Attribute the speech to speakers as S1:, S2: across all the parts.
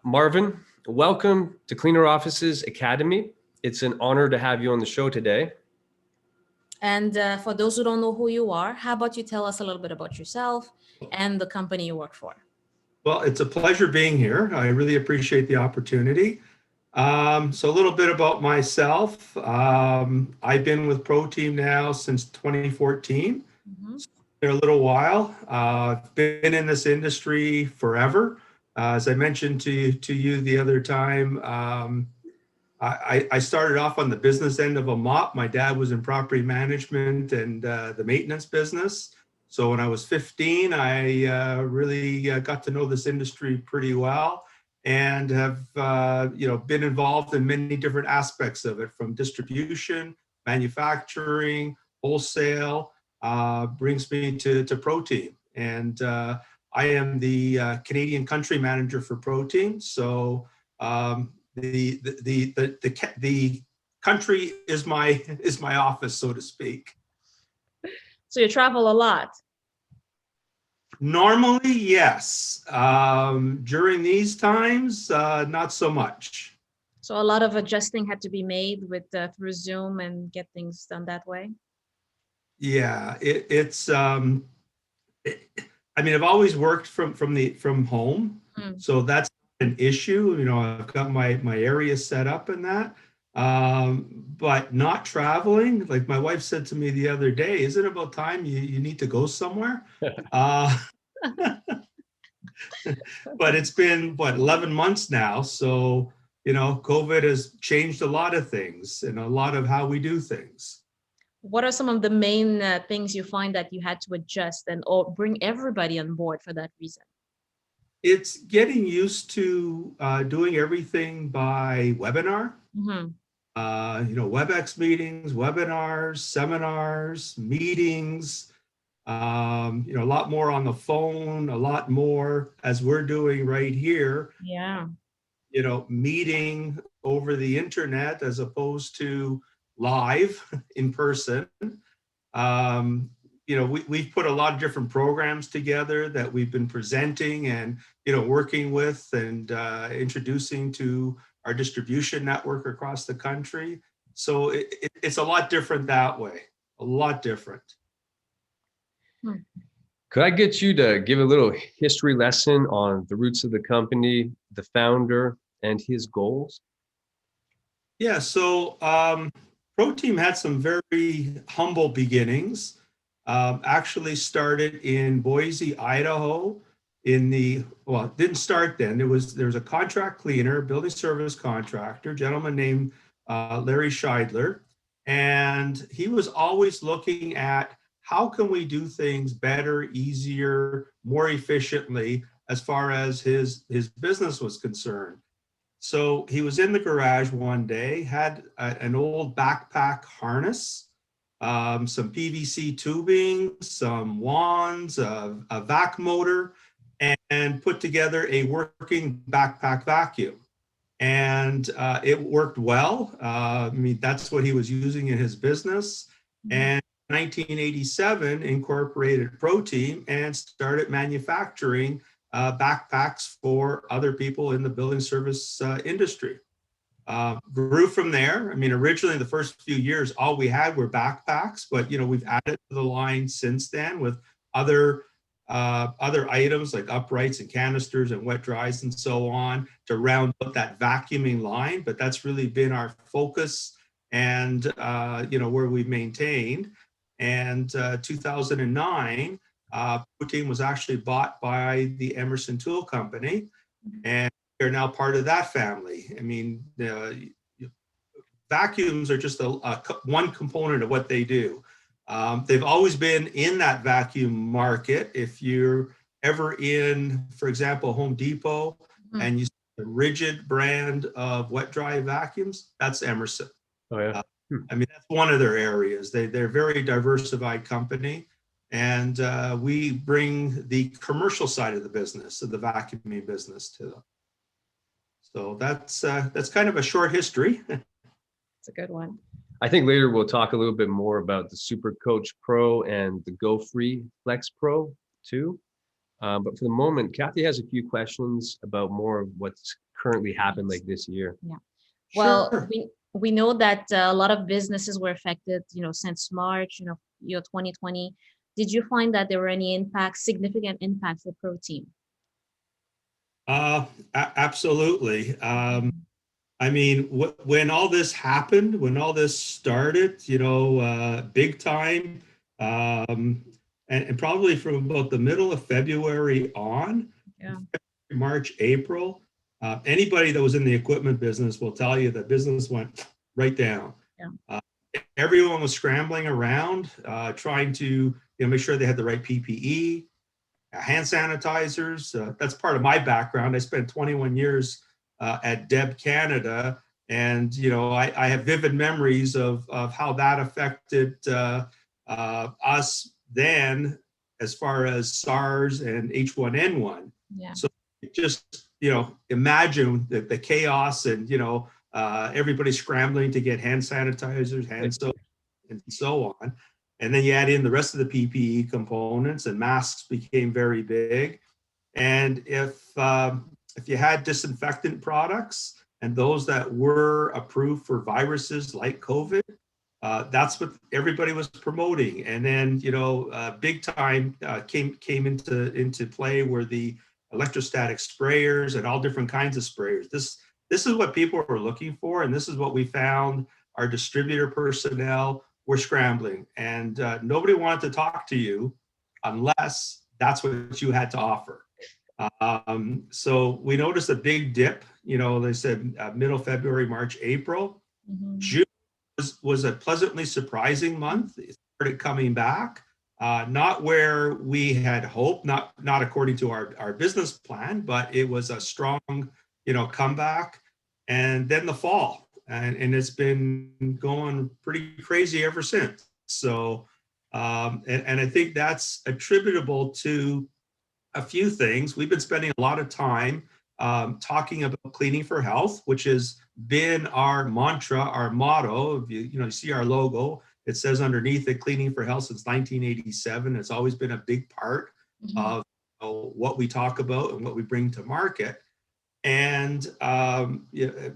S1: Marvin, welcome to CleanerOffices Academy. It's an honor to have you on the show today.
S2: And for those who don't know who you are, how about you tell us a little bit about yourself and the company you work for?
S3: Well, it's a pleasure being here. I really appreciate the opportunity. So a little bit about myself. I've been with ProTeam now since 2014. So been a little while. I've been in this industry forever. As I mentioned to you the other time, I started off on the business end of a mop. My dad was in property management and the maintenance business. So when I was 15, I really got to know this industry pretty well and have been involved in many different aspects of it, from distribution, manufacturing, wholesale, brings me to ProTeam. And I am the Canadian country manager for ProTeam. So the country is my office, so to speak.
S2: So you travel a lot.
S3: Normally, yes. During these times, not so much.
S2: So a lot of adjusting had to be made with through Zoom and get things done that way.
S3: Yeah, I've always worked from home, so that's an issue. You know, I've got my area set up and that. But not traveling, like my wife said to me the other day, is it about time you need to go somewhere? But it's been, 11 months now. So, COVID has changed a lot of things and a lot of how we do things.
S2: What are some of the main things you find that you had to adjust or bring everybody on board for that reason?
S3: It's getting used to doing everything by webinar. WebEx meetings, webinars, seminars, meetings, a lot more on the phone, a lot more as we're doing right here.
S2: Yeah.
S3: Meeting over the internet as opposed to live in person. We've put a lot of different programs together that we've been presenting and, working with and introducing to our distribution network across the country. So it's a lot different that way, a lot different.
S1: Could I get you to give a little history lesson on the roots of the company, the founder, and his goals?
S3: Yeah, so ProTeam had some very humble beginnings. Actually started in Boise, Idaho. It didn't start then. There was a contract cleaner, building service contractor, gentleman named Larry Scheidler, and he was always looking at how can we do things better, easier, more efficiently as far as his business was concerned. So he was in the garage one day, had an old backpack harness, some PVC tubing, some wands, a vac motor, and put together a working backpack vacuum. And it worked well. That's what he was using in his business. And in 1987, incorporated ProTeam and started manufacturing backpacks for other people in the building service industry. Grew from there. Originally the first few years, all we had were backpacks, but we've added to the line since then with other items like uprights and canisters and wet dries and so on to round out that vacuuming line. But that's really been our focus and where we've maintained. And 2009, ProTeam was actually bought by the Emerson Tool Company, and they're now part of that family. Vacuums are just one component of what they do. They've always been in that vacuum market. If you're ever in, for example, Home Depot, and you see the Rigid brand of wet dry vacuums, that's Emerson.
S1: Oh, yeah.
S3: That's one of their areas. They're a very diversified company. And we bring the commercial side of the business, of the vacuuming business to them. So that's kind of a short history.
S2: It's a good one.
S1: I think later we'll talk a little bit more about the Super Coach Pro and the Go Free Flex Pro too. But for the moment, Cathy has a few questions about more of what's currently happened like this year?
S2: Well,
S3: Sure.
S2: we know that a lot of businesses were affected, since March, 2020. Did you find that there were any impacts, significant impacts for ProTeam?
S3: Absolutely. I mean, when all this happened, when all this started, big time, and probably from about the middle of February on,
S2: Yeah.
S3: March, April, anybody that was in the equipment business will tell you that business went right down.
S2: Yeah.
S3: Everyone was scrambling around, trying to make sure they had the right PPE, hand sanitizers. That's part of my background. I spent 21 years at Deb Canada, and I have vivid memories of how that affected us then, as far as SARS and H1N1.
S2: Yeah.
S3: So just imagine the chaos and everybody scrambling to get hand sanitizers, hand soap, and so on. And then you add in the rest of the PPE components, and masks became very big. And if you had disinfectant products and those that were approved for viruses like COVID, that's what everybody was promoting. And then big time came into play were the electrostatic sprayers and all different kinds of sprayers. This is what people were looking for, and this is what we found. Our distributor personnel were scrambling, and nobody wanted to talk to you unless that's what you had to offer. So we noticed a big dip. They said middle February, March, April.
S2: Mhm.
S3: June was a pleasantly surprising month. It started coming back, not where we had hoped, not according to our business plan, but it was a strong, comeback. And then the fall, and it's been going pretty crazy ever since. So, and I think that's attributable to a few things. We've been spending a lot of time talking about cleaning for health, which has been our mantra, our motto. If you see our logo, it says underneath it, cleaning for health since 1987. It's always been a big part
S2: Mhm.
S3: of what we talk about and what we bring to market. And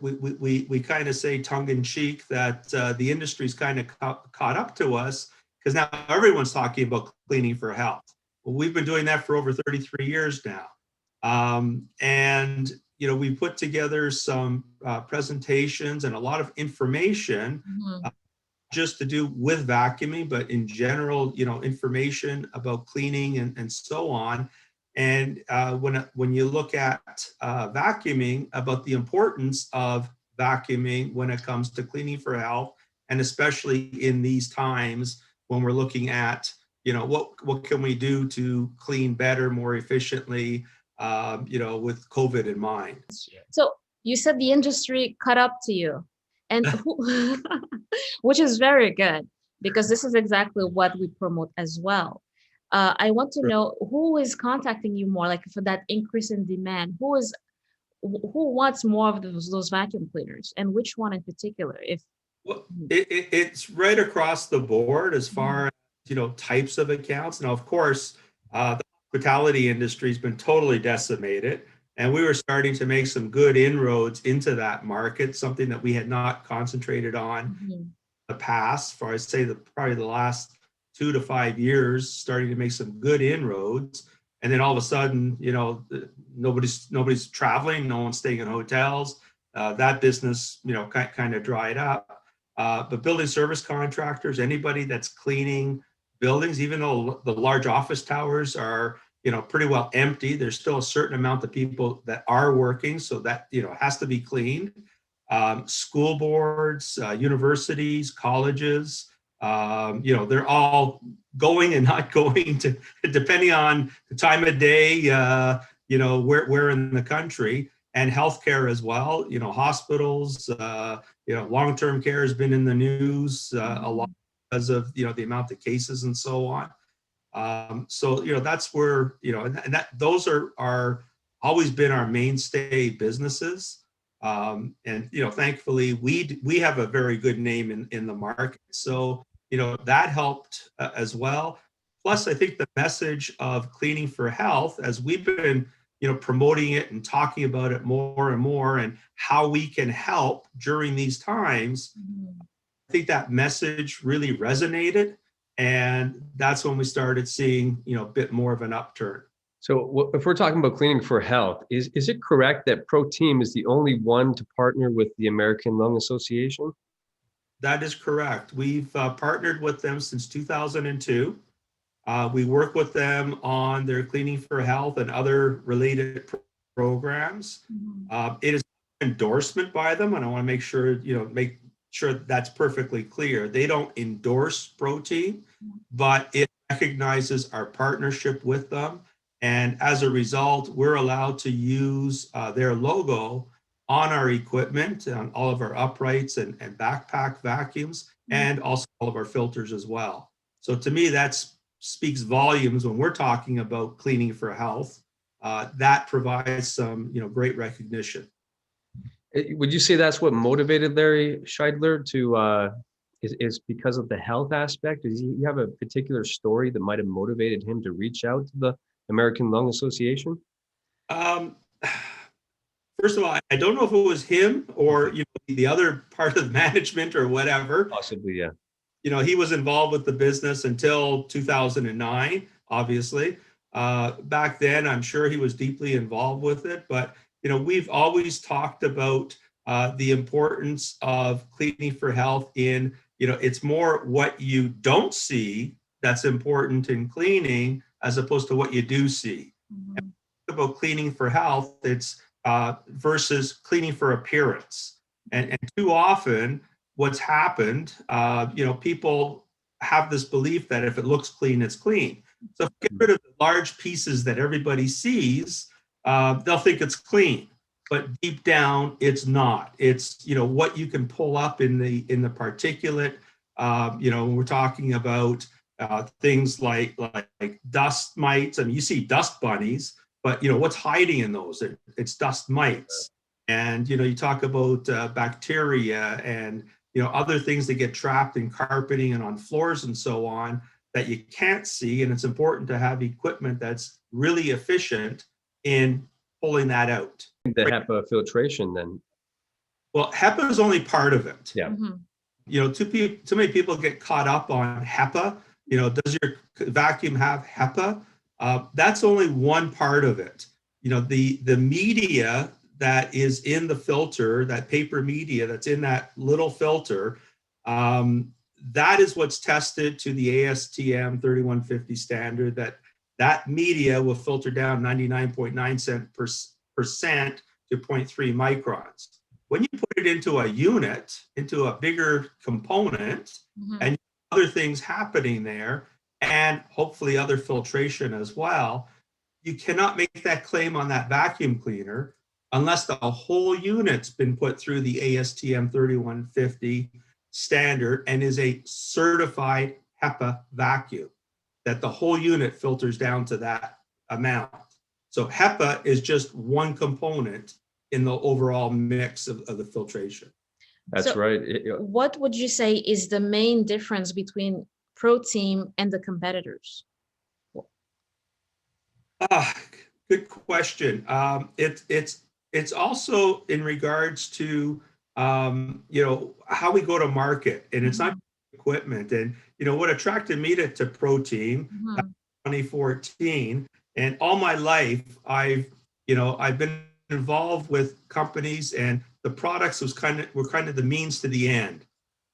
S3: we kind of say tongue in cheek that the industry's kind of caught up to us, because now everyone's talking about cleaning for health. Well, we've been doing that for over 33 years now. And we put together some presentations and a lot of information
S2: Mhm.
S3: just to do with vacuuming, but in general, information about cleaning and so on. And when you look at vacuuming, about the importance of vacuuming when it comes to cleaning for health, and especially in these times when we're looking at, what can we do to clean better, more efficiently, with COVID in mind.
S2: So you said the industry caught up to you, and which is very good, because this is exactly what we promote as well. I want to know who is contacting you more, like for that increase in demand. Who wants more of those vacuum cleaners, and which one in particular? If
S3: Well, it's right across the board as far as types of accounts. Now, of course, the hospitality industry has been totally decimated, and we were starting to make some good inroads into that market, something that we had not concentrated on
S2: Mhm.
S3: in the past. For I say probably the last 2 to 5 years, starting to make some good inroads, and then all of a sudden, nobody's traveling, no one's staying in hotels. That business, kind of dried up. But building service contractors, anybody that's cleaning buildings, even though the large office towers are, pretty well empty, there's still a certain amount of people that are working, so that, has to be cleaned. School boards, universities, colleges, they're all going and not going to, depending on the time of day, where in the country, and healthcare as well, hospitals, long-term care has been in the news a lot because of, the amount of cases and so on. So, that's where, and that those are always been our mainstay businesses. And, thankfully we have a very good name in the market. So, that helped as well. Plus, I think the message of cleaning for health, as we've been promoting it and talking about it more and more, and how we can help during these times. I think that message really resonated, and that's when we started seeing, a bit more of an upturn.
S1: So if we're talking about cleaning for health, is it correct that ProTeam is the only one to partner with the American Lung Association?
S3: That is correct. We've partnered with them since 2002. We work with them on their cleaning for health and other related programs. It is an endorsement by them, and I want to make sure that's perfectly clear. They don't endorse ProTeam, but it recognizes our partnership with them. And as a result, we're allowed to use their logo on our equipment, on all of our uprights and backpack vacuums, and also all of our filters as well. So to me, that speaks volumes when we're talking about cleaning for health. That provides some, great recognition.
S1: Would you say that's what motivated Larry Scheidler to, is because of the health aspect? Does he have a particular story that might have motivated him to reach out to the American Lung Association?
S3: First of all, I don't know if it was him or the other part of management or whatever.
S1: Possibly, yeah.
S3: He was involved with the business until 2009, obviously. Back then, I'm sure he was deeply involved with it. But, we've always talked about the importance of cleaning for health in, it's more what you don't see that's important in cleaning as opposed to what you do see. About cleaning for health, it's versus cleaning for appearance. And too often what's happened, people have this belief that if it looks clean, it's clean. So if you get rid of the large pieces that everybody sees, they'll think it's clean, but deep down it's not. It's, what you can pull up in the particulate, when we're talking about things like dust mites. I mean, you see dust bunnies, but what's hiding in those? It's dust mites. And you talk about bacteria and other things that get trapped in carpeting and on floors and so on that you can't see. And it's important to have equipment that's really efficient in pulling that out.
S1: The HEPA filtration then.
S3: Well, HEPA is only part of it.
S1: Yeah.
S3: Too many people get caught up on HEPA. Does your vacuum have HEPA? That's only one part of it. The media that is in the filter, that paper media that's in that little filter, that is what's tested to the ASTM 3150 standard, that media will filter down 99.9% to 0.3 microns. When you put it into a unit, into a bigger component, and other things happening there, and hopefully other filtration as well, you cannot make that claim on that vacuum cleaner unless the whole unit's been put through the ASTM 3150 standard and is a certified HEPA vacuum, that the whole unit filters down to that amount. So HEPA is just one component in the overall mix of the filtration.
S1: That's right.
S2: What would you say is the main difference between ProTeam and the competitors?
S3: Good question. It's also in regards to how we go to market, and it's not equipment. And what attracted me to ProTeam 2014, and all my life I've been involved with companies, and the products were kind of the means to the end.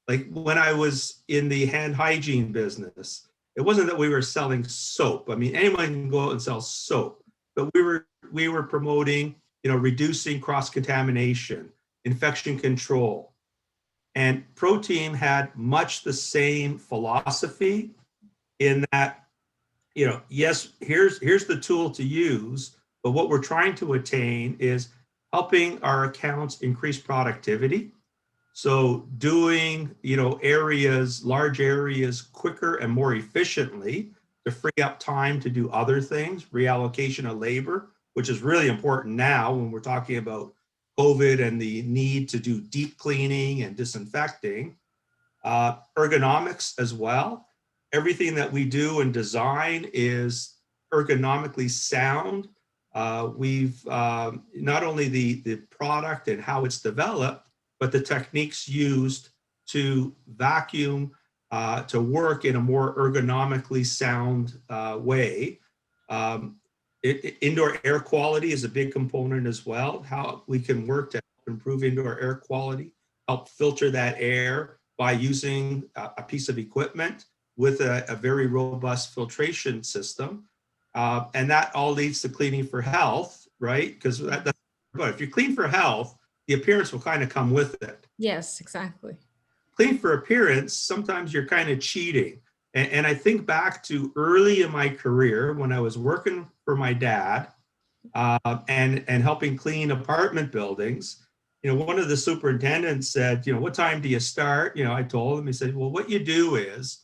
S3: Like when I was in the hand hygiene business, it wasn't that we were selling soap. I mean, anyone can go out and sell soap, but we were promoting, reducing cross-contamination, infection control. And ProTeam had much the same philosophy in that, yes, here's the tool to use, but what we're trying to attain is helping our accounts increase productivity. So doing, large areas quicker and more efficiently to free up time to do other things, reallocation of labor, which is really important now when we're talking about COVID and the need to do deep cleaning and disinfecting. Ergonomics as well. Everything that we do in design is ergonomically sound. we've not only the product and how it's developed, but the techniques used to vacuum to work in a more ergonomically sound way. Indoor air quality is a big component as well. How we can work to improve indoor air quality, help filter that air by using a piece of equipment with a very robust filtration system. And that all leads to cleaning for health, right? Because but if you clean for health, the appearance will kind of come with it.
S2: Yes, exactly.
S3: Clean for appearance, sometimes you're kind of cheating. And I think back to early in my career when I was working for my dad and helping clean apartment buildings. You know, one of the superintendents said, you know, what time do you start? You know, I told him, he said, well, what you do is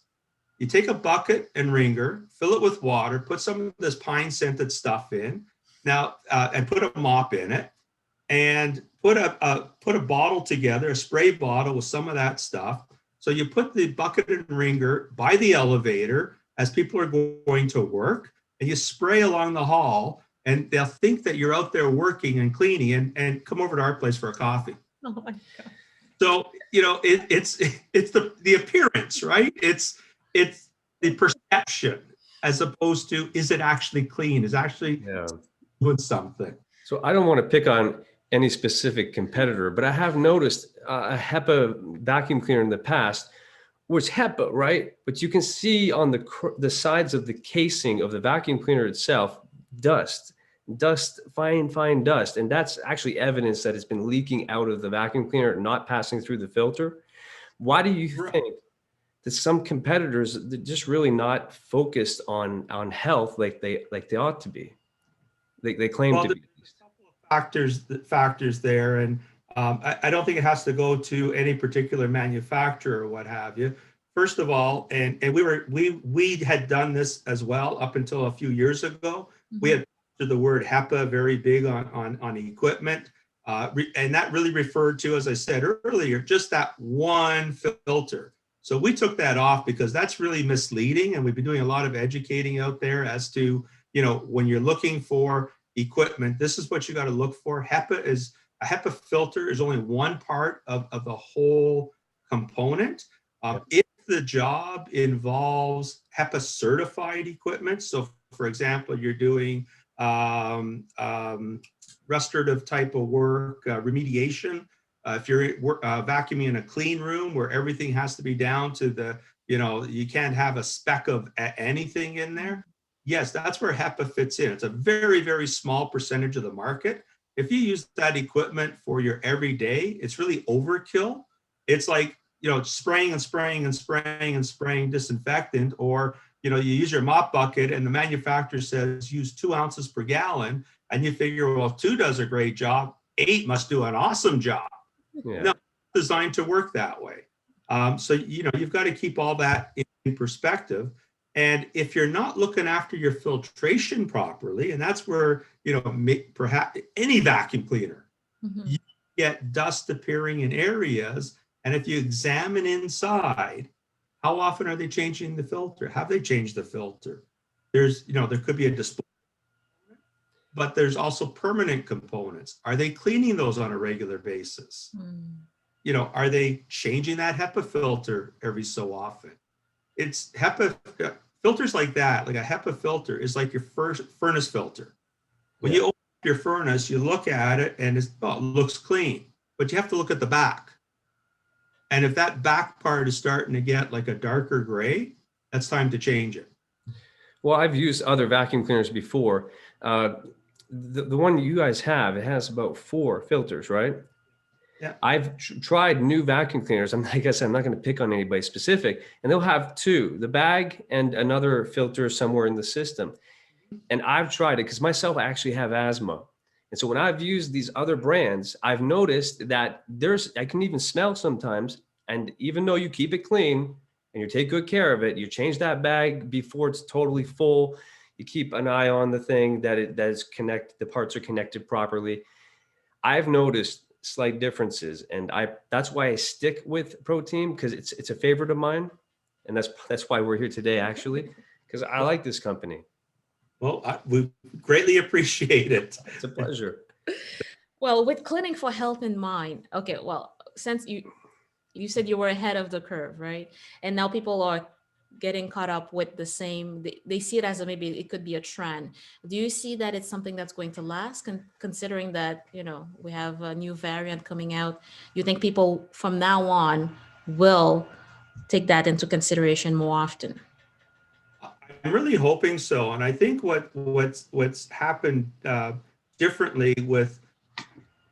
S3: you take a bucket and wringer, fill it with water, put some of this pine scented stuff in now, and put a mop in it, and put a bottle together, a spray bottle with some of that stuff. So you put the bucket and wringer by the elevator as people are going to work, and you spray along the hall, and they'll think that you're out there working and cleaning, and come over to our place for a coffee.
S2: Oh my God.
S3: So, you know, it's the appearance, right? It's the perception as opposed to, is it actually clean? Is it actually doing something?
S1: So I don't want to pick on any specific competitor, but I have noticed a HEPA vacuum cleaner in the past was HEPA, right? But you can see on the sides of the casing of the vacuum cleaner itself, dust, fine dust. And that's actually evidence that it's been leaking out of the vacuum cleaner, not passing through the filter. Why do you think that some competitors are just really not focused on health like they ought to be? They claim to be.
S3: Factors there, and I don't think it has to go to any particular manufacturer or what have you. First of all, and we had done this as well up until a few years ago. Mm-hmm. We had the word HEPA very big on equipment, and that really referred to, as I said earlier, just that one filter. So we took that off because that's really misleading, and we've been doing a lot of educating out there as to, you know, when you're looking for equipment, this is what you got to look for. A HEPA filter is only one part of the whole component. If the job involves HEPA certified equipment, so for example, you're doing restorative type of work, remediation, if you're vacuuming in a clean room where everything has to be down to the, you know, you can't have a speck of anything in there. Yes, that's where HEPA fits in. It's a very, very small percentage of the market. If you use that equipment for your everyday, it's really overkill. It's like, you know, spraying disinfectant, or, you know, you use your mop bucket and the manufacturer says use 2 ounces per gallon, and you figure, well, if 2 does a great job, 8 must do an awesome job.
S1: Yeah.
S3: No, it's designed to work that way. So, you know, you've got to keep all that in perspective. And if you're not looking after your filtration properly, and that's where, you know, perhaps any vacuum cleaner, you get dust appearing in areas. And if you examine inside, how often are they changing the filter? Have they changed the filter? There's, you know, there could be a display, but there's also permanent components. Are they cleaning those on a regular basis? You know, are they changing that HEPA filter every so often? It's HEPA filters like that, like a HEPA filter is like your first furnace filter. When you open your furnace, you look at it and it looks clean, but you have to look at the back. And if that back part is starting to get like a darker gray, that's time to change it.
S1: Well, I've used other vacuum cleaners before. The one you guys have, it has about 4 filters, right?
S3: Yeah.
S1: I've tried new vacuum cleaners. I guess I'm not going to pick on anybody specific, and they'll have 2, the bag and another filter somewhere in the system. And I've tried it because myself, I actually have asthma. And so when I've used these other brands, I've noticed that I can even smell sometimes. And even though you keep it clean and you take good care of it, you change that bag before it's totally full. You keep an eye on the thing that is connected, the parts are connected properly. I've noticed slight differences, and that's why I stick with ProTeam, because it's a favorite of mine, and that's why we're here today, actually, because I like this company.
S3: Well, we greatly appreciate it.
S1: It's a pleasure.
S2: Well, with cleaning for health in mind, okay, well, since you said you were ahead of the curve, right? And now people are getting caught up with the same, they see it as a, maybe it could be a trend. Do you see that it's something that's going to last, considering that, we have a new variant coming out? You think people from now on will take that into consideration more often?
S3: I'm really hoping so, and I think what's happened differently with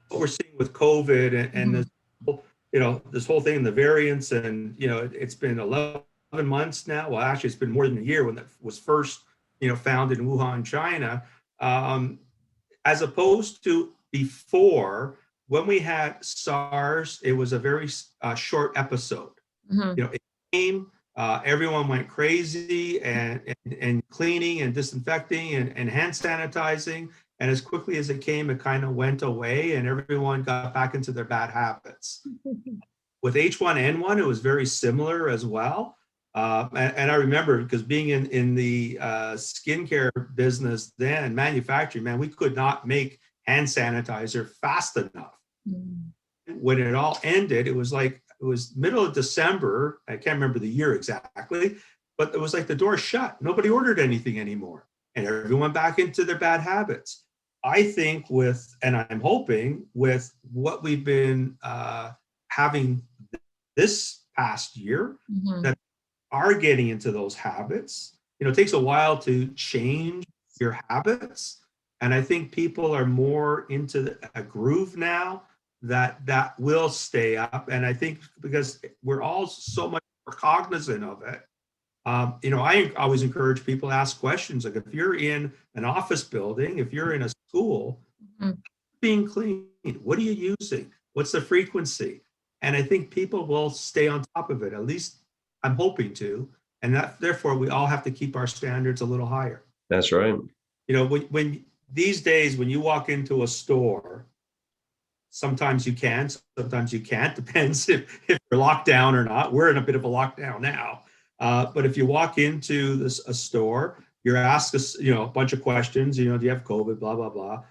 S3: what we're seeing with COVID and
S2: Mhm.
S3: this, this whole thing, the variants, and it's been 11 months now. Well, actually, it's been more than a year when that was first, found in Wuhan, China, as opposed to before when we had SARS. It was a very short episode.
S2: Mhm.
S3: It came, everyone went crazy and cleaning and disinfecting and hand sanitizing. And as quickly as it came, it kind of went away and everyone got back into their bad habits. With H1N1, it was very similar as well. And I remember, because being in the skincare business then, manufacturing, man, we could not make hand sanitizer fast enough.
S2: Mhm.
S3: When it all ended, it was middle of December. I can't remember the year exactly, but it was like the door shut. Nobody ordered anything anymore, and everyone back into their bad habits. I think and I'm hoping with what we've been having this past year,
S2: Mhm.
S3: that are getting into those habits. It takes a while to change your habits, and I think people are more into a groove now that will stay up. And I think because we're all so much more cognizant of it, I always encourage people to ask questions. Like if you're in an office building, if you're in a school,
S2: Mhm.
S3: being clean, what are you using? What's the frequency? And I think people will stay on top of it. At least I'm hoping to. And that therefore we all have to keep our standards a little higher.
S1: That's right.
S3: When these days, when you walk into a store, sometimes you can, sometimes you can't. Depends if you're locked down or not. We're in a bit of a lockdown now. But if you walk into a store, you're asked a bunch of questions. Do you have COVID? Blah blah blah,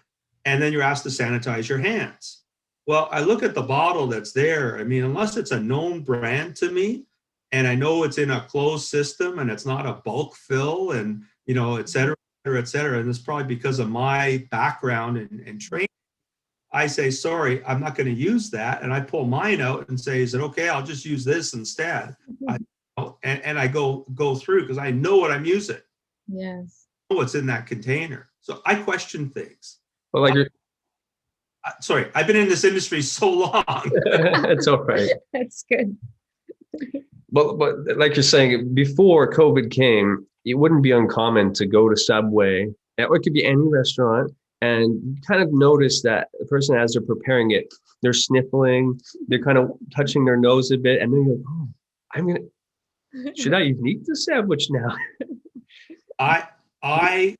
S3: and then you're asked to sanitize your hands. Well, I look at the bottle that's there. I mean, unless it's a known brand to me, and I know it's in a closed system and it's not a bulk fill, and et cetera, et cetera. And it's probably because of my background and training. I say, sorry, I'm not going to use that. And I pull mine out and say, is it okay? I'll just use this instead. And I go through because I know what I'm using.
S2: Yes.
S3: I know what's in that container. So I question things.
S1: Well, like
S3: Sorry, I've been in this industry so long.
S1: it's all right.
S2: That's good.
S1: But like you're saying, before COVID came, it wouldn't be uncommon to go to Subway, or it could be any restaurant, and kind of notice that the person, as they're preparing it, they're sniffling, they're kind of touching their nose a bit, and then you're like, oh, should I even eat the sandwich now?
S3: I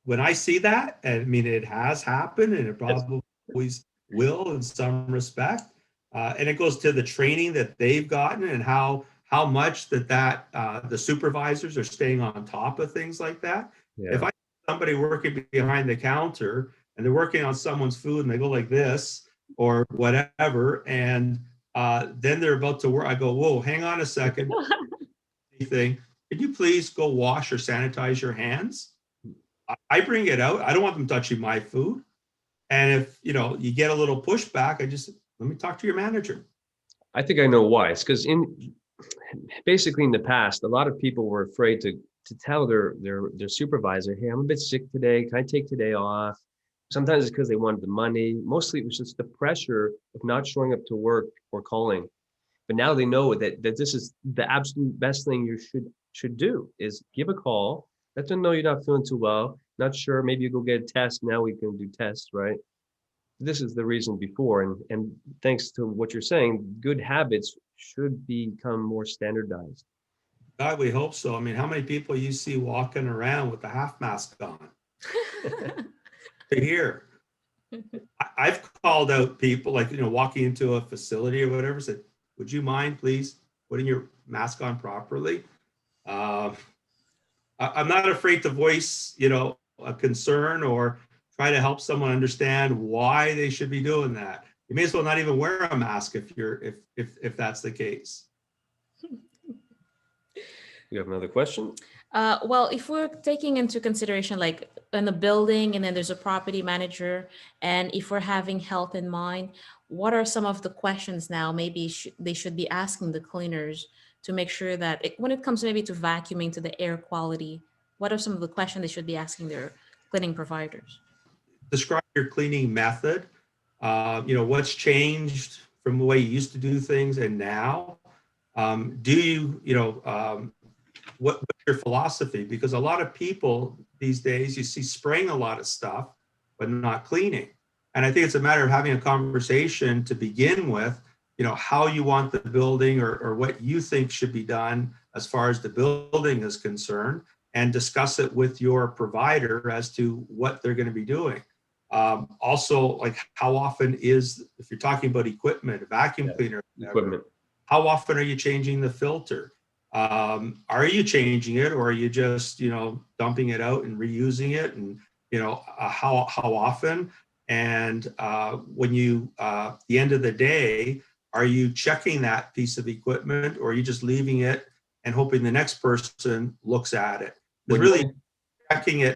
S3: when I see that, and I mean, it has happened and it probably always will in some respect. And it goes to the training that they've gotten and how much that the supervisors are staying on top of things like that.
S1: Yeah.
S3: If I see somebody working behind the counter and they're working on someone's food and they go like this or whatever, and then they're about to work, I go, whoa, hang on a second. Thing, could you please go wash or sanitize your hands? I bring it out. I don't want them touching my food. And if you get a little pushback, let me talk to your manager.
S1: I think I know why. It's because basically in the past, a lot of people were afraid to tell their supervisor, hey, I'm a bit sick today. Can I take today off? Sometimes it's because they wanted the money. Mostly it was just the pressure of not showing up to work or calling. But now they know that this is the absolute best thing you should do is give a call, let them know you're not feeling too well, not sure, maybe you go get a test. Now we can do tests, right? This is the reason before, and thanks to what you're saying, good habits should become more standardized.
S3: God, we hope so. I mean, how many people you see walking around with the half mask on? To hear. I've called out people like, walking into a facility or whatever, said, would you mind please putting your mask on properly? I'm not afraid to voice, a concern or try to help someone understand why they should be doing that. You may as well not even wear a mask if that's the case.
S1: You have another question?
S2: Well, if we're taking into consideration like in a building and then there's a property manager, and if we're having health in mind, what are some of the questions now maybe they should be asking the cleaners to make sure that when it comes maybe to vacuuming, to the air quality, what are some of the questions they should be asking their cleaning providers?
S3: Describe your cleaning method. What's changed from the way you used to do things and now? Do you, what's your philosophy? Because a lot of people these days, you see spraying a lot of stuff, but not cleaning. And I think it's a matter of having a conversation to begin with, how you want the building or what you think should be done as far as the building is concerned, and discuss it with your provider as to what they're going to be doing. Also, like how often if you're talking about equipment, a vacuum cleaner,
S1: Equipment.
S3: how often are you changing the filter? Are you changing it, or are you just, dumping it out and reusing it? And, how often? And when you, the end of the day, are you checking that piece of equipment, or are you just leaving it and hoping the next person looks at it? But really checking it,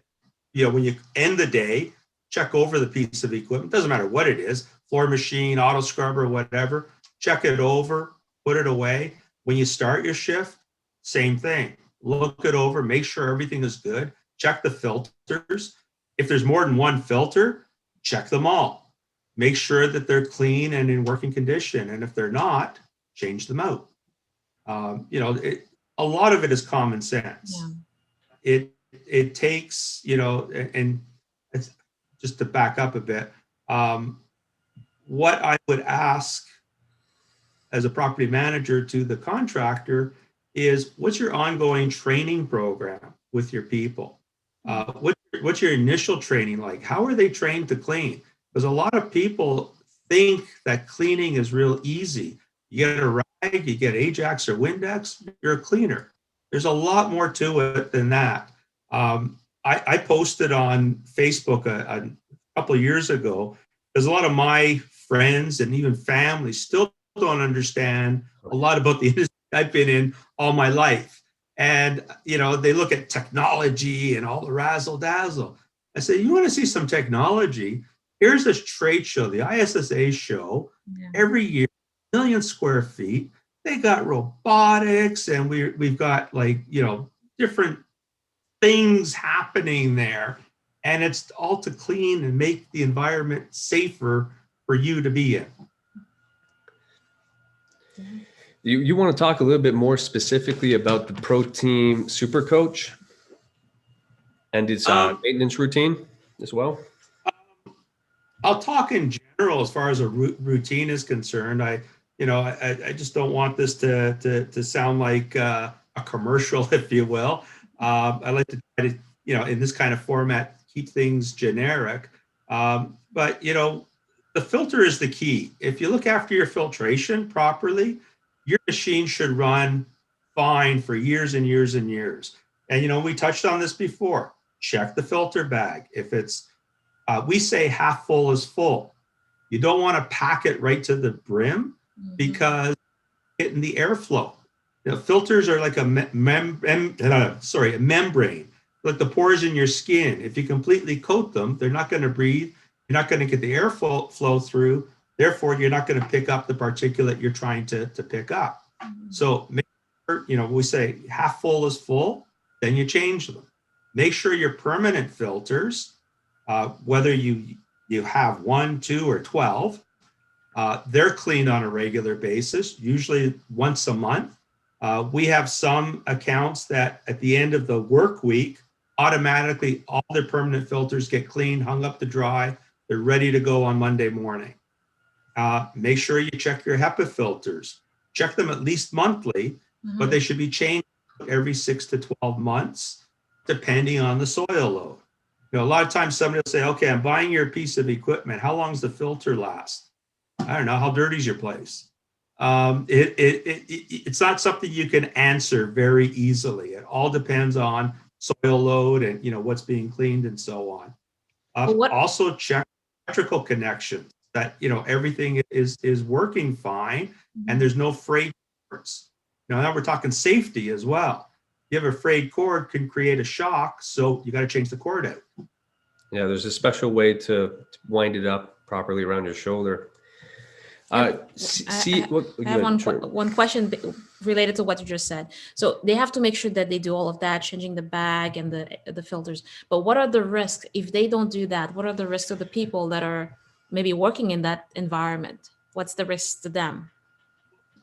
S3: when you end the day, check over the piece of equipment. Doesn't matter what it is, floor machine, auto scrubber, whatever. Check it over, put it away. When you start your shift, same thing. Look it over, make sure everything is good. Check the filters. If there's more than one filter, check them all. Make sure that they're clean and in working condition. And if they're not, change them out. A lot of it is common sense. Yeah. It takes, and it's, just to back up a bit, what I would ask as a property manager to the contractor is, what's your ongoing training program with your people? What's your initial training like? How are they trained to clean? Because a lot of people think that cleaning is real easy. You get a rag, you get Ajax or Windex, you're a cleaner. There's a lot more to it than that. I posted on Facebook a couple of years ago, because a lot of my friends and even family still don't understand a lot about the industry I've been in all my life. And, they look at technology and all the razzle dazzle. I say, you want to see some technology? Here's this trade show, the ISSA show, every year, 1 million square feet. They got robotics, and we've got different things happening there. And it's all to clean and make the environment safer for you to be in.
S1: You want to talk a little bit more specifically about the ProTeam Super Coach and its maintenance routine as well?
S3: I'll talk in general as far as a routine is concerned. I just don't want this to sound like a commercial, if you will. I like to try to, in this kind of format, keep things generic. But, the filter is the key. If you look after your filtration properly, your machine should run fine for years and years and years. And, we touched on this before. Check the filter bag. If it's, we say half full is full. You don't want to pack it right to the brim, because getting the airflow. Filters are like a membrane, like the pores in your skin. If you completely coat them, they're not going to breathe. You're not going to get the airflow flow through. Therefore, you're not going to pick up the particulate you're trying to pick up. So make sure, we say half full is full, then you change them. Make sure your permanent filters, whether you have 1, 2, or 12, they're cleaned on a regular basis, usually once a month. We have some accounts that at the end of the work week, automatically all their permanent filters get cleaned, hung up to dry. They're ready to go on Monday morning. Make sure you check your Hepa filters. Check them at least monthly, but they should be changed every 6 to 12 months, depending on the soil load. A lot of times somebody will say, okay, I'm buying your piece of equipment. How long does the filter last? I don't know. How dirty is your place? It's not something you can answer very easily. It all depends on soil load and, what's being cleaned and so on. Also check electrical connections that, everything is working fine and there's no frayed cords. Now we're talking safety as well. You have a frayed cord can create a shock, so you got to change the cord out.
S1: Yeah, there's a special way to wind it up properly around your shoulder.
S2: I have one question related to what you just said. So they have to make sure that they do all of that, changing the bag and the filters. But what are the risks if they don't do that? What are the risks of the people that are maybe working in that environment? What's the risk to them?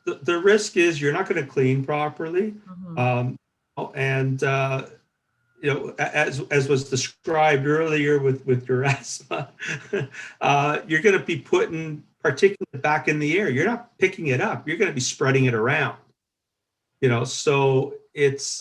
S3: The risk is you're not going to clean properly. As was described earlier with your asthma, you're going to be putting particulate back in the air. You're not picking it up. You're going to be spreading it around. So it's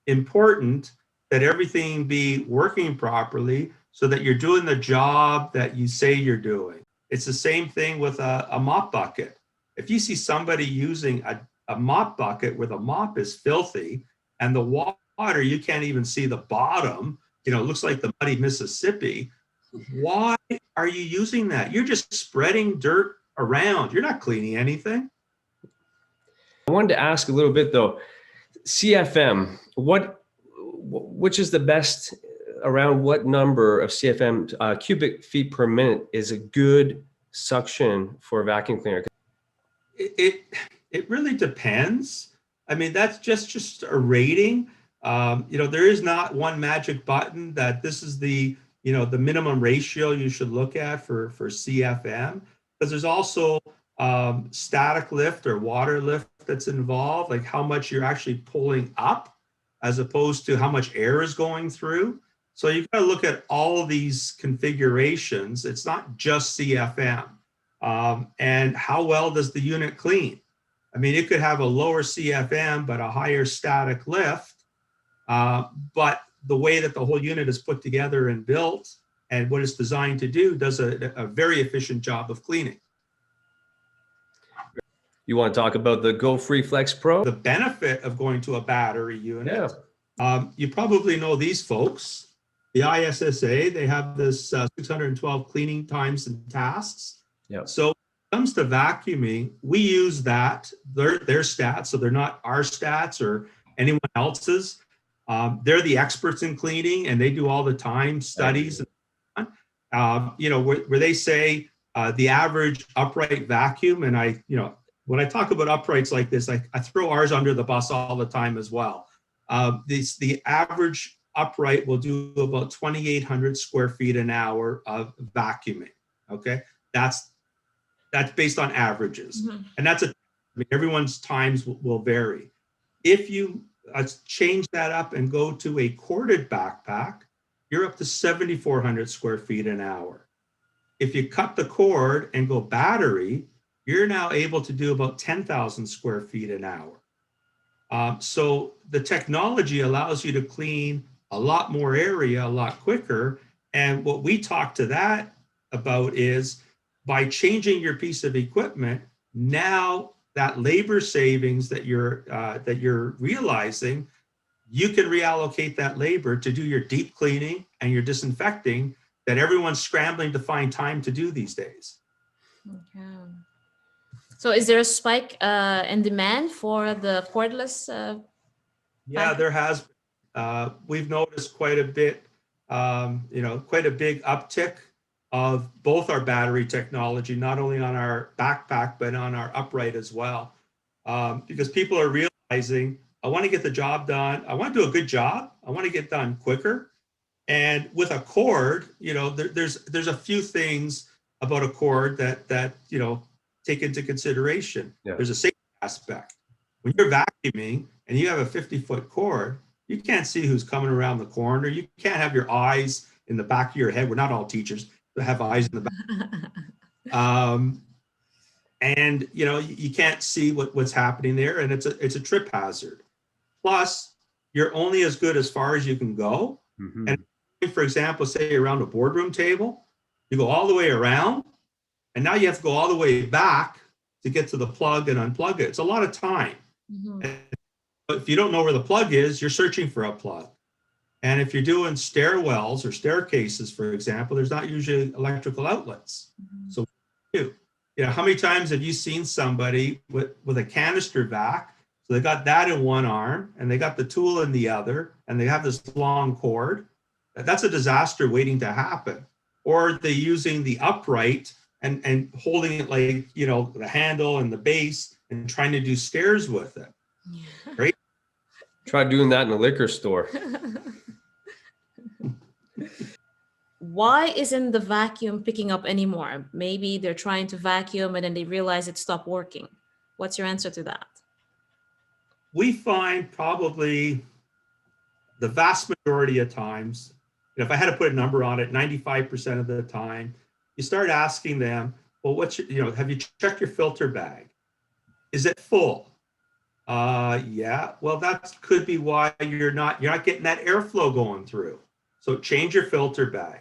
S3: important that everything be working properly so that you're doing the job that you say you're doing. It's the same thing with a mop bucket. If you see somebody using a mop bucket where the mop is filthy and the water, you can't even see the bottom, it looks like the muddy Mississippi. Why are you using that? You're just spreading dirt around. You're not cleaning anything.
S1: I wanted to ask a little bit though, CFM, which is the best, around what number of CFM cubic feet per minute is a good suction for a vacuum cleaner?
S3: It really depends. I mean, that's just a rating. There is not one magic button that this is the minimum ratio you should look at for CFM, because there's also static lift or water lift that's involved, like how much you're actually pulling up as opposed to how much air is going through. So you've got to look at all of these configurations. It's not just CFM. And how well does the unit clean? I mean, it could have a lower CFM, but a higher static lift. But the way that the whole unit is put together and built and what it's designed to do does a very efficient job of cleaning.
S1: You want to talk about the Go Free Flex Pro?
S3: The benefit of going to a battery unit.
S1: Yeah.
S3: You probably know these folks. The ISSA, they have this 612 cleaning times and tasks.
S1: Yeah.
S3: So when it comes to vacuuming, we use that, their stats, so they're not our stats or anyone else's. They're the experts in cleaning and they do all the time studies. Where they say the average upright vacuum, and when I talk about uprights like this, I throw ours under the bus all the time as well. The average upright will do about 2,800 square feet an hour of vacuuming. Okay, that's based on averages, and everyone's times will vary. If you change that up and go to a corded backpack, you're up to 7,400 square feet an hour. If you cut the cord and go battery, you're now able to do about 10,000 square feet an hour. So the technology allows you to clean a lot more area a lot quicker. And what we talk to that about is by changing your piece of equipment, now that labor savings that you're realizing, you can reallocate that labor to do your deep cleaning and your disinfecting that everyone's scrambling to find time to do these days.
S2: Okay. So is there a spike in demand for the cordless?
S3: Yeah, there has. We've noticed quite a bit, quite a big uptick of both our battery technology, not only on our backpack, but on our upright as well. Because people are realizing, I want to get the job done. I want to do a good job. I want to get done quicker. And with a cord, there's a few things about a cord that take into consideration. Yeah. There's a safety aspect. When you're vacuuming and you have a 50-foot cord, you can't see who's coming around the corner. You can't have your eyes in the back of your head. We're not all teachers that have eyes in the back. And you can't see what's happening there, and it's a trip hazard. Plus, you're only as good as far as you can go. Mm-hmm. And for example, say around a boardroom table, you go all the way around, and now you have to go all the way back to get to the plug and unplug it. It's a lot of time. Mm-hmm. But if you don't know where the plug is, you're searching for a plug. And if you're doing stairwells or staircases, for example, there's not usually electrical outlets. So what do you do? You know, how many times have you seen somebody with a canister vac? So they got that in one arm and they got the tool in the other, and they have this long cord. That's a disaster waiting to happen. Or they're using the upright and holding it like, you know, the handle and the base and trying to do stairs with it. Right?
S1: Try doing that in a liquor store.
S2: Why isn't the vacuum picking up anymore? Maybe they're trying to vacuum and then they realize it stopped working. What's your answer to that?
S3: We find probably the vast majority of times, if I had to put a number on it, 95% of the time, you start asking them, well, what's your, you know, have you checked your filter bag? Is it full? Yeah, well, that could be why you're not getting that airflow going through. So change your filter bag.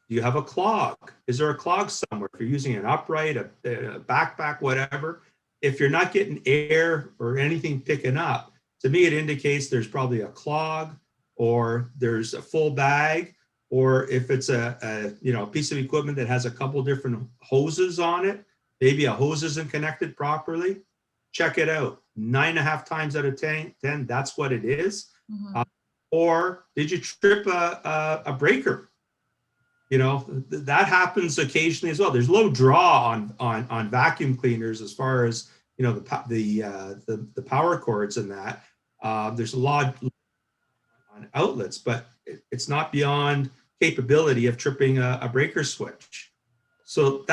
S3: Do you have a clog? Is there a clog somewhere? If you're using an upright, a backpack, whatever, if you're not getting air or anything picking up, to me, it indicates there's probably a clog, or there's a full bag, or if it's a you know, piece of equipment that has a couple different hoses on it, maybe a hose isn't connected properly. Check it out. 9.5 times out of 10, that's what it is.
S2: Mm-hmm.
S3: Or did you trip a breaker? You know, that happens occasionally as well. There's low draw on vacuum cleaners as far as, you know, the power cords and that. There's a lot on outlets, but it's not beyond capability of tripping a breaker switch. So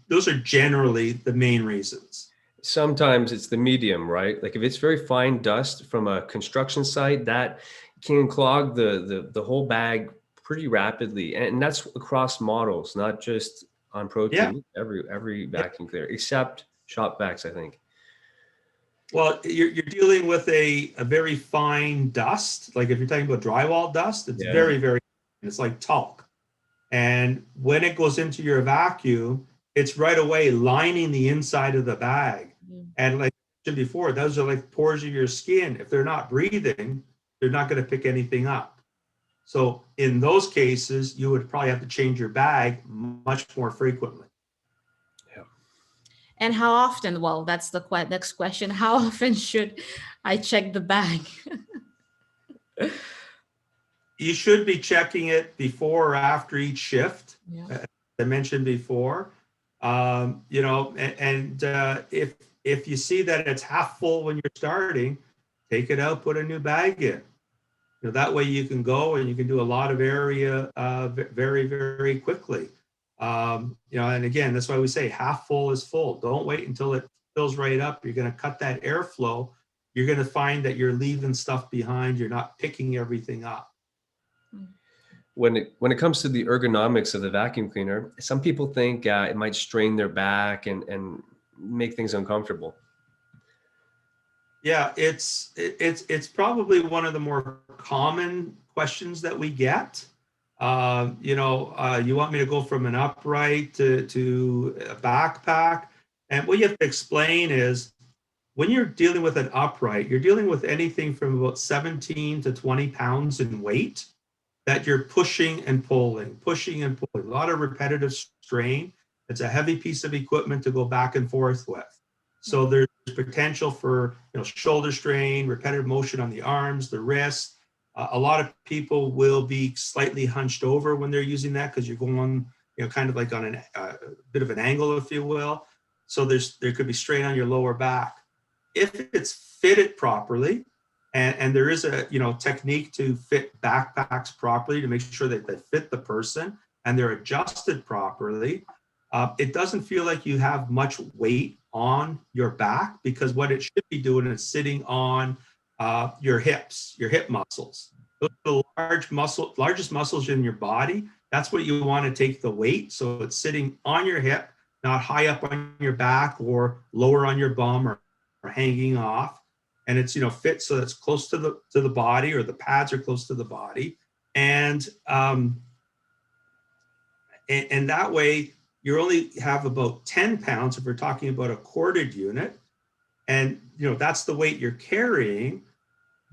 S3: those are generally the main reasons.
S1: Sometimes it's the medium, right? Like if it's very fine dust from a construction site, that can clog the whole bag pretty rapidly. And that's across models, not just on ProTeam.
S3: Yeah.
S1: Every vacuum cleaner, except shop vacs, I think.
S3: Well, you're dealing with a very fine dust. Like if you're talking about drywall dust, it's very, very, it's like talc. And when it goes into your vacuum, it's right away lining the inside of the bag. And like I mentioned before, those are like pores of your skin. If they're not breathing, they're not going to pick anything up. So in those cases, you would probably have to change your bag much more frequently.
S1: Yeah.
S2: And how often? Well, that's the next question. How often should I check the bag?
S3: You should be checking it before or after each shift.
S2: Yeah.
S3: As I mentioned before. You know, and if you see that it's half full when you're starting, take it out, put a new bag in. You know, that way you can go and you can do a lot of area very, very quickly. You know, and again, that's why we say half full is full. Don't wait until it fills right up. You're going to cut that airflow. You're going to find that you're leaving stuff behind. You're not picking everything up.
S1: When it comes to the ergonomics of the vacuum cleaner, some people think it might strain their back and make things uncomfortable.
S3: Yeah, it's probably one of the more common questions that we get. You know, you want me to go from an upright to a backpack, and what you have to explain is when you're dealing with an upright, you're dealing with anything from about 17 to 20 pounds in weight that you're pushing and pulling, a lot of repetitive strain. It's a heavy piece of equipment to go back and forth with. So there's potential for, you know, shoulder strain, repetitive motion on the arms, the wrist. A lot of people will be slightly hunched over when they're using that because you're going, you know, kind of like on a bit of an angle, if you will. So there could be strain on your lower back. If it's fitted properly, and there is a, you know, technique to fit backpacks properly to make sure that they fit the person and they're adjusted properly, it doesn't feel like you have much weight on your back, because what it should be doing is sitting on your hips, your hip muscles. Those are the largest muscles in your body. That's what you want to take the weight. So it's sitting on your hip, not high up on your back or lower on your bum or hanging off. And it's, you know, fit so it's close to the body, or the pads are close to the body. And that way you only have about 10 pounds if we're talking about a corded unit. And, you know, that's the weight you're carrying.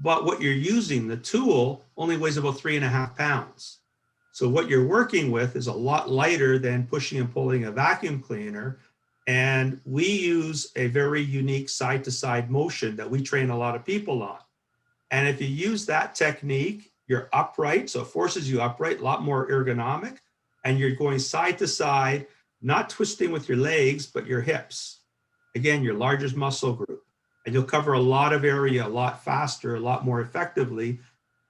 S3: but what you're using, the tool, only weighs about 3.5 pounds. So what you're working with is a lot lighter than pushing and pulling a vacuum cleaner. And we use a very unique side-to-side motion that we train a lot of people on. And if you use that technique, you're upright, so it forces you upright, a lot more ergonomic, and you're going side to side, not twisting with your legs, but your hips. Again, your largest muscle group. And you'll cover a lot of area a lot faster, a lot more effectively,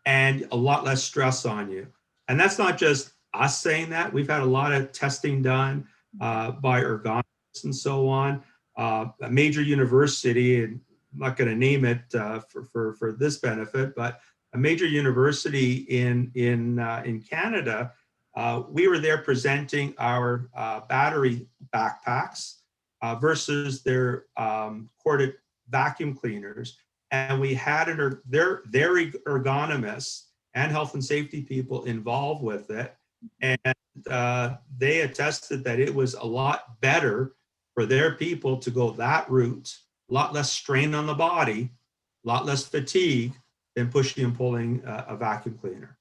S3: and a lot less stress on you. And that's not just us saying that. We've had a lot of testing done by Ergonomics and so on. A major university, and I'm not going to name it for this benefit, but a major university in Canada, we were there presenting our battery backpacks versus their corded vacuum cleaners, and we had their ergonomists and health and safety people involved with it, and they attested that it was a lot better for their people to go that route, a lot less strain on the body, a lot less fatigue than pushing and pulling a vacuum cleaner.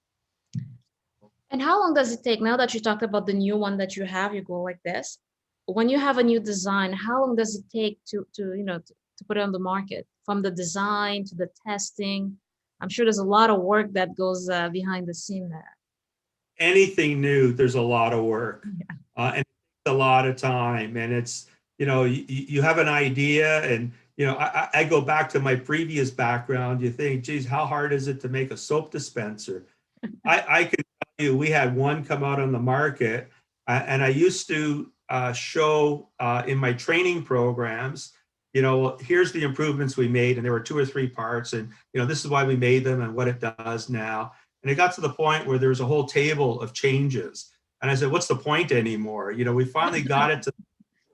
S2: And how long does it take, now that you talked about the new one that you have, you go like this, when you have a new design, how long does it take to put it on the market, from the design to the testing? I'm sure there's a lot of work that goes behind the scene there.
S3: Anything new, there's a lot of work, and it takes a lot of time. And it's, you have an idea, and I go back to my previous background. You think, geez, how hard is it to make a soap dispenser? I can tell you, we had one come out on the market, and I used to show in my training programs, here's the improvements we made, and there were 2 or 3 parts, and this is why we made them and what it does now. And it got to the point where there was a whole table of changes, and I said, what's the point anymore? We finally got it to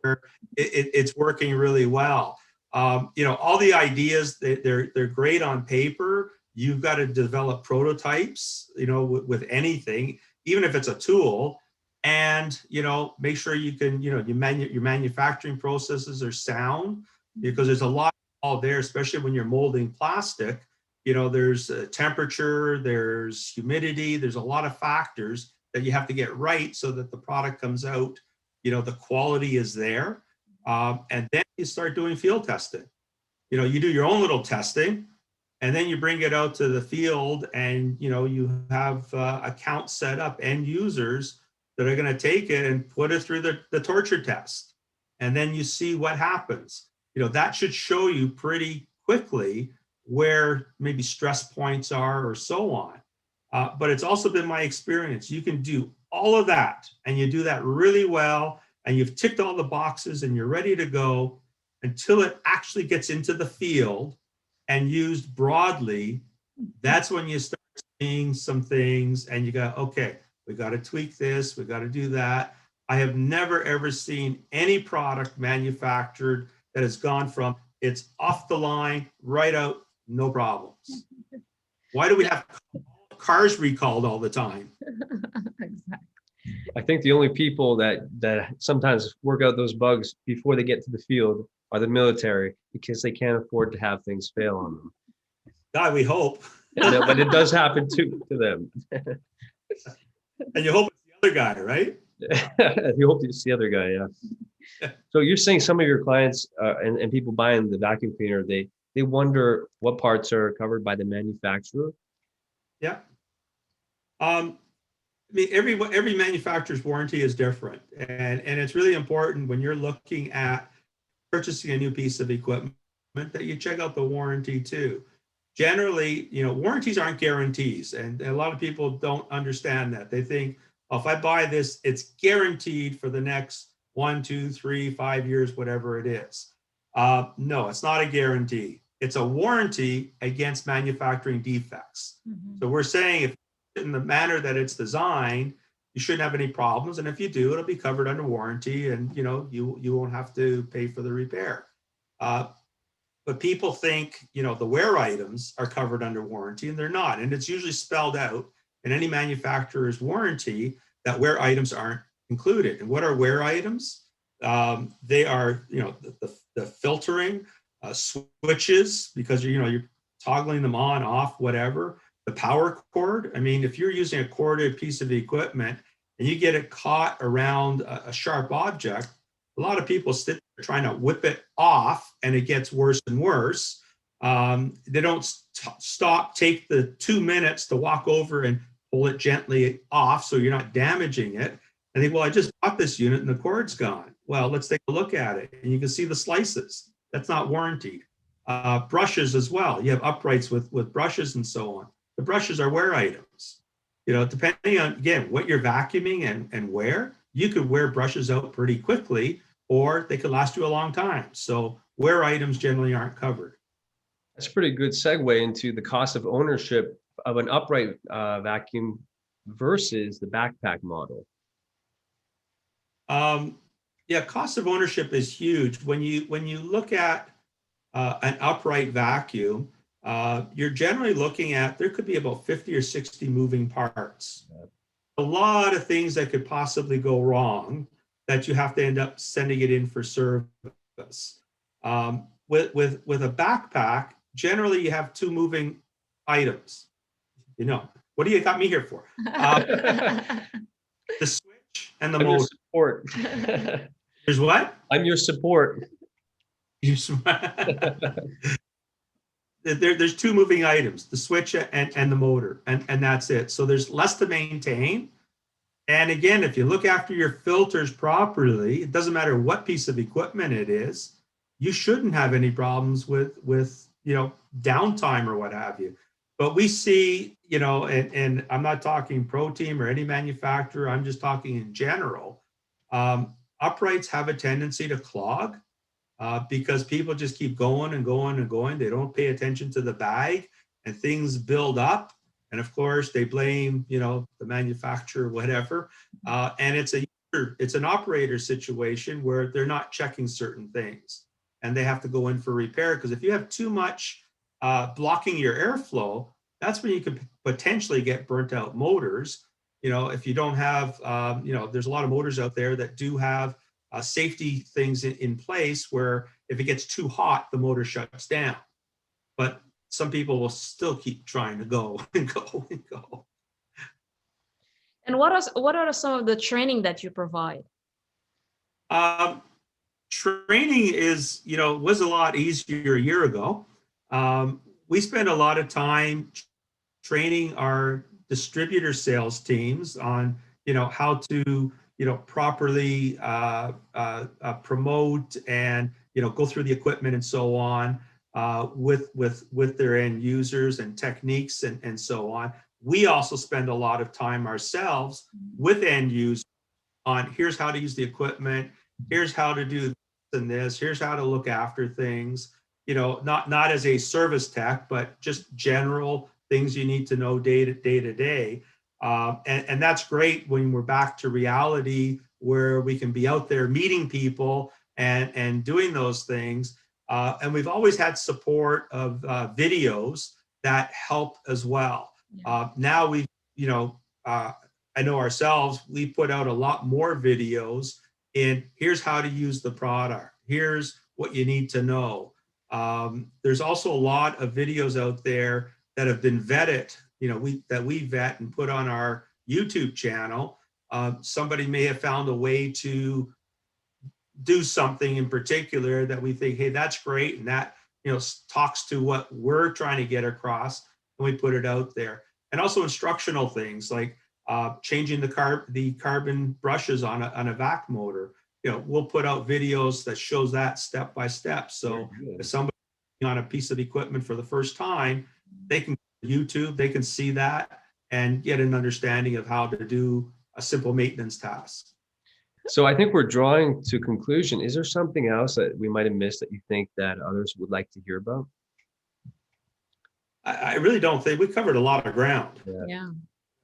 S3: where it's working really well. All the ideas, they're great on paper. You've got to develop prototypes, with anything, even if it's a tool, and make sure you can, your manufacturing processes are sound, because there's a lot all there, especially when you're molding plastic. There's temperature, there's humidity, there's a lot of factors that you have to get right so that the product comes out, the quality is there. And then you start doing field testing. You do your own little testing, and then you bring it out to the field, and you have accounts set up, end users that are going to take it and put it through the torture test. And then you see what happens. That should show you pretty quickly where maybe stress points are or so on. But it's also been my experience. You can do all of that, and you do that really well, and you've ticked all the boxes and you're ready to go, until it actually gets into the field and used broadly. That's when you start seeing some things, and you go, okay, we got to tweak this, we got to do that. I have never, ever seen any product manufactured that has gone from it's off the line, right out, no problems. Why do we have cars recalled all the time?
S2: Exactly.
S1: I think the only people that sometimes work out those bugs before they get to the field are the military, because they can't afford to have things fail on them.
S3: God, we hope.
S1: But it does happen to them.
S3: And you hope it's the other guy, right?
S1: You hope it's the other guy, yeah. So you're saying some of your clients and people buying the vacuum cleaner, they wonder what parts are covered by the manufacturer?
S3: Yeah. Every manufacturer's warranty is different, and it's really important when you're looking at purchasing a new piece of equipment that you check out the warranty too. Generally, warranties aren't guarantees, and a lot of people don't understand that. They think, oh, if I buy this, it's guaranteed for the next 1, 2, 3, 5 years, whatever it is. No, it's not a guarantee. It's a warranty against manufacturing defects.
S2: Mm-hmm.
S3: So we're saying, if in the manner that it's designed, you shouldn't have any problems, and if you do, it'll be covered under warranty, and you won't have to pay for the repair. But people think the wear items are covered under warranty, and they're not. And it's usually spelled out in any manufacturer's warranty that wear items aren't included. And what are wear items? They are the filtering, switches, because you're toggling them on, off, whatever. The power cord, I mean, if you're using a corded piece of equipment and you get it caught around a sharp object, a lot of people sit there trying to whip it off, and it gets worse and worse. They don't stop, take the 2 minutes to walk over and pull it gently off so you're not damaging it. And they, well, I just bought this unit and the cord's gone. Well, let's take a look at it. And you can see the slices. That's not warranted. Brushes as well. You have uprights with brushes and so on. The brushes are wear items. You know, depending on, again, what you're vacuuming and where, you could wear brushes out pretty quickly, or they could last you a long time. So wear items generally aren't covered.
S1: That's a pretty good segue into the cost of ownership of an upright vacuum versus the backpack model.
S3: Yeah, cost of ownership is huge. When you look at an upright vacuum, you're generally looking at, there could be about 50 or 60 moving parts. Yep. A lot of things that could possibly go wrong that you have to end up sending it in for service. With a backpack, generally you have 2 moving items. You know, what do you got me here for? The switch and the motor.
S1: Support.
S3: There's what?
S1: I'm your support.
S3: There's 2 moving items, the switch and the motor, and that's it. So there's less to maintain. And again, if you look after your filters properly, it doesn't matter what piece of equipment it is, you shouldn't have any problems with you know, downtime or what have you. But we see, you know, and I'm not talking ProTeam or any manufacturer, I'm just talking in general. Uprights have a tendency to clog because people just keep going and going and going. They don't pay attention to the bag, and things build up. And of course, they blame, you know, the manufacturer, whatever. And it's an operator situation where they're not checking certain things, and they have to go in for repair. Because if you have too much blocking your airflow, that's when you could potentially get burnt out motors. You know, if you don't have, you know, there's a lot of motors out there that do have safety things in place where if it gets too hot, the motor shuts down. But some people will still keep trying to go and go and go.
S2: And what are some of the training that you provide?
S3: Training is, you know, was a lot easier a year ago. We spend a lot of time training our distributor sales teams on, you know, how to, you know, properly promote and, you know, go through the equipment and so on with their end users and techniques and so on. We also spend a lot of time ourselves with end users on, here's how to use the equipment, here's how to do this and this, here's how to look after things, you know, not as a service tech, but just general things you need to know day to day. And that's great when we're back to reality where we can be out there meeting people and doing those things. And we've always had support of videos that help as well. Yeah. Now we, you know, I know ourselves, we put out a lot more videos in here's how to use the product. Here's what you need to know. There's also a lot of videos out there that have been vetted, you know, we vet and put on our YouTube channel. Somebody may have found a way to do something in particular that we think, hey, that's great, and that, you know, talks to what we're trying to get across, and we put it out there. And also instructional things like changing the carbon brushes on a vac motor. You know, we'll put out videos that shows that step by step. So if somebody on a piece of equipment for the first time, they can go to YouTube, they can see that and get an understanding of how to do a simple maintenance task.
S1: So I think we're drawing to conclusion. Is there something else that we might have missed that you think that others would like to hear about?
S3: I really don't think we covered a lot of ground.
S2: Yeah.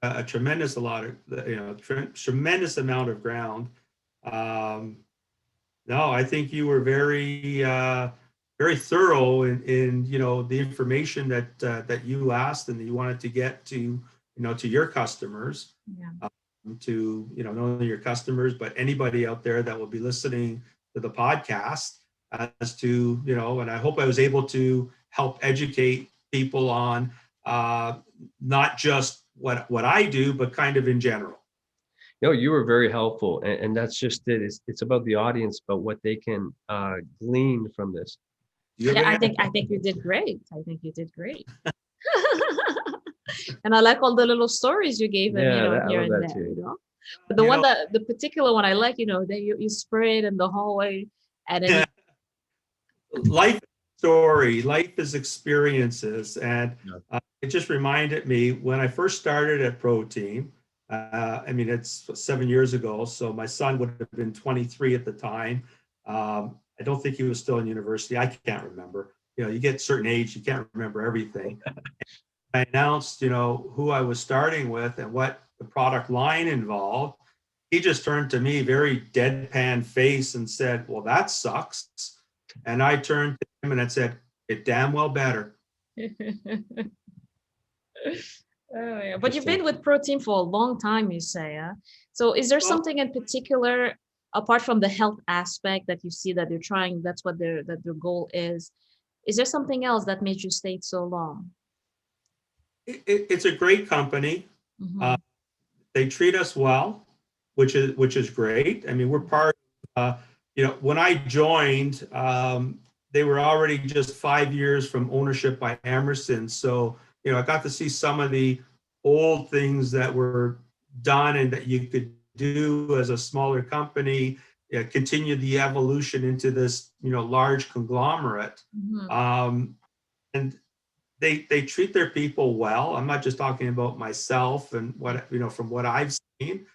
S3: A tremendous amount of ground. No, I think you were very thorough in you know, the information that you asked and that you wanted to get to, you know, to your customers. Yeah. To, you know, not only your customers, but anybody out there that will be listening to the podcast as to, you know, and I hope I was able to help educate, people on not just what I do, but kind of in general.
S1: No, you were very helpful, and that's just it. It's about the audience, about what they can glean from this.
S3: Do you have
S2: Yeah,
S3: any-
S2: I think you did great. I think you did great. And I like all the little stories you gave him,
S1: Yeah, I
S2: here
S1: love
S2: and
S1: that
S2: there,
S1: too.
S2: But the
S3: You
S2: one
S3: know,
S2: the particular one I like, that you spray it in the hallway and then
S3: life story, life is experiences. And
S1: Yeah.
S3: it just reminded me when I first started at ProTeam, I mean, it's 7 years ago. So my son would have been 23 at the time. I don't think he was still in university. I can't remember. You get a certain age, you can't remember everything. I announced, who I was starting with and what the product line involved. He just turned to me, very deadpan face, and said, "Well, that sucks." And I turned to him and I said, "It damn well better."
S2: Oh, yeah. But you've been with ProTeam for a long time, you say, huh? So is there
S3: Well,
S2: something in particular, apart from the health aspect that you see that they're trying, that's what their goal is? Is there something else that made you stay so long?
S3: it's a great company.
S2: Mm-hmm.
S3: They treat us well, which is great. I mean, we're part. When I joined, they were already just 5 years from ownership by Emerson. So I got to see some of the old things that were done and that you could do as a smaller company. Continue the evolution into this large conglomerate.
S2: Mm-hmm.
S3: And they treat their people well. I'm not just talking about myself and what from what I've seen.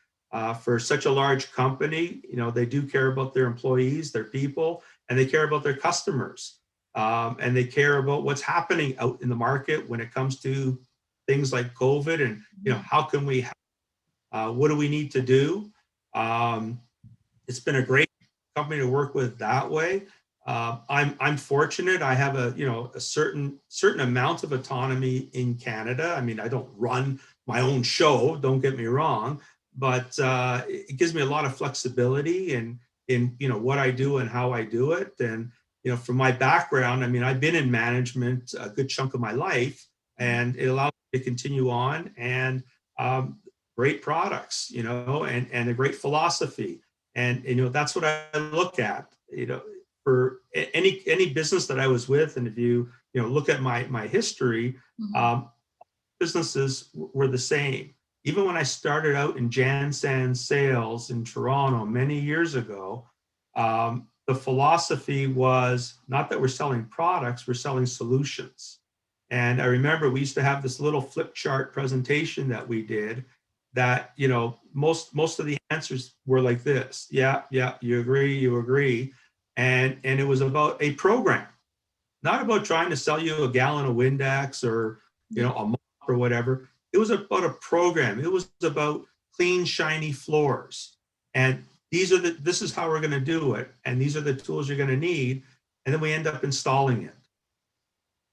S3: For such a large company, they do care about their employees, their people, and they care about their customers, and they care about what's happening out in the market when it comes to things like COVID and how can we help? What do we need to do? It's been a great company to work with that way. I'm fortunate. I have a certain amount of autonomy in Canada. I mean, I don't run my own show. Don't get me wrong, but it gives me a lot of flexibility in what I do and how I do it. And from my background, I mean, I've been in management a good chunk of my life, and it allows me to continue on and great products, and a great philosophy. And that's what I look at. For any business that I was with, and if you look at my history,
S2: Mm-hmm.
S3: businesses were the same. Even when I started out in Jansan sales in Toronto many years ago, the philosophy was not that we're selling products, we're selling solutions. And I remember we used to have this little flip chart presentation that we did that, most of the answers were like this. Yeah, you agree. And it was about a program, not about trying to sell you a gallon of Windex or, a mop or whatever. It was about a program. It was about clean, shiny floors. And this is how we're going to do it. And these are the tools you're going to need. And then we end up installing it.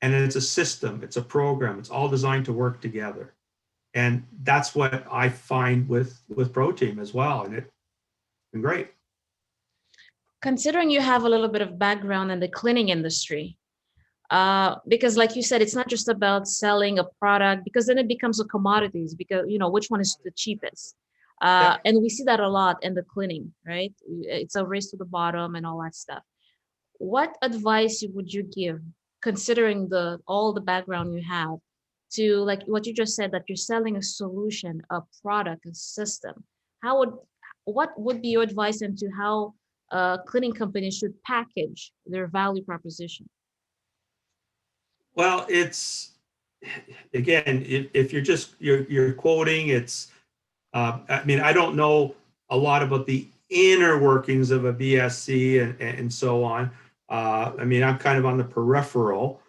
S3: And it's a system, it's a program, it's all designed to work together. And that's what I find with ProTeam as well. And it's been great.
S2: Considering you have a little bit of background in the cleaning industry, because like you said, it's not just about selling a product, because then it becomes a commodities, because which one is the cheapest.
S3: Yeah.
S2: And we see that a lot in the cleaning, right? It's a race to the bottom and all that stuff. What advice would you give, considering all the background you have, to, like what you just said, that you're selling a solution, a product, a system? What would be your advice into how cleaning companies should package their value proposition?
S3: Well, it's, again, if you're quoting, it's, I mean, I don't know a lot about the inner workings of a BSC and so on. I mean, I'm kind of on the peripheral.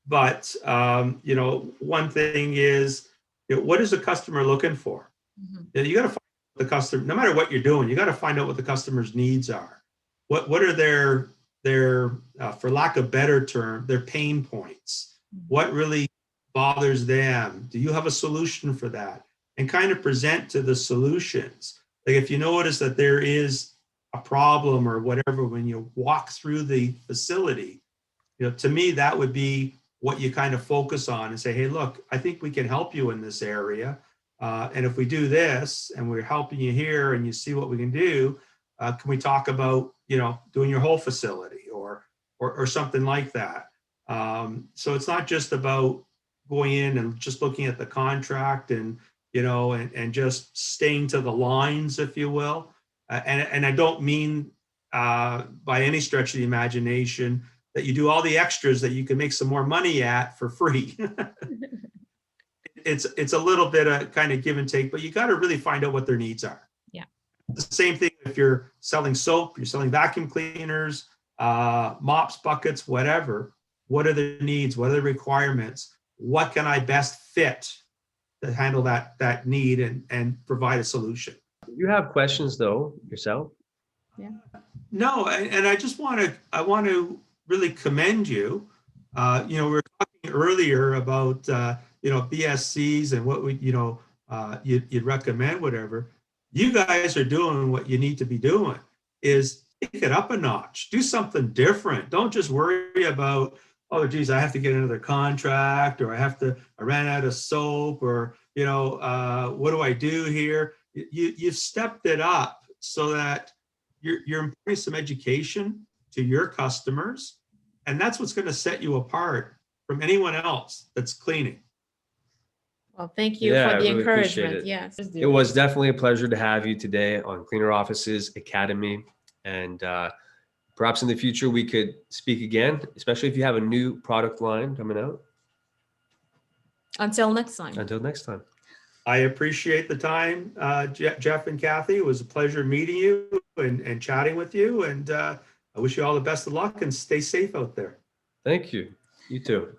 S3: But one thing is, what is the customer looking for?
S2: Mm-hmm.
S3: You got to find the customer, no matter what you're doing, you got to find out what the customer's needs are. What are their for lack of better term, their pain points? What really bothers them? Do you have a solution for that? And kind of present to the solutions. Like if you notice that there is a problem or whatever when you walk through the facility, to me that would be what you kind of focus on and say, hey, look, I think we can help you in this area. And if we do this and we're helping you here and you see what we can do, can we talk about, doing your whole facility or something like that? So it's not just about going in and just looking at the contract and, and just staying to the lines, if you will. And I don't mean by any stretch of the imagination that you do all the extras that you can make some more money at for free. It's a little bit of kind of give and take, but you got to really find out what their needs are.
S2: Yeah.
S3: The same thing if you're selling soap, you're selling vacuum cleaners, mops, buckets, whatever. What are the needs? What are the requirements? What can I best fit to handle that need and provide a solution?
S1: You have questions though yourself?
S2: Yeah.
S3: No, and I just want to really commend you. We were talking earlier about BSCs and what you'd recommend, whatever. You guys are doing what you need to be doing, is take it up a notch, do something different. Don't just worry about, oh geez, I have to get another contract, or I ran out of soap, or what do I do here? You've stepped it up so that you're imparting some education to your customers, and that's what's going to set you apart from anyone else that's cleaning.
S2: Well, thank you
S1: Yeah, I
S2: for the
S1: really appreciate
S2: encouragement.
S1: it.
S2: Yes.
S1: It was definitely a pleasure to have you today on Cleaner Offices Academy. And perhaps in the future we could speak again, especially if you have a new product line coming out.
S2: Until next time.
S1: Until next time.
S3: I appreciate the time, Jeff and Cathy. It was a pleasure meeting you and chatting with you. And I wish you all the best of luck and stay safe out there.
S1: Thank you. You too.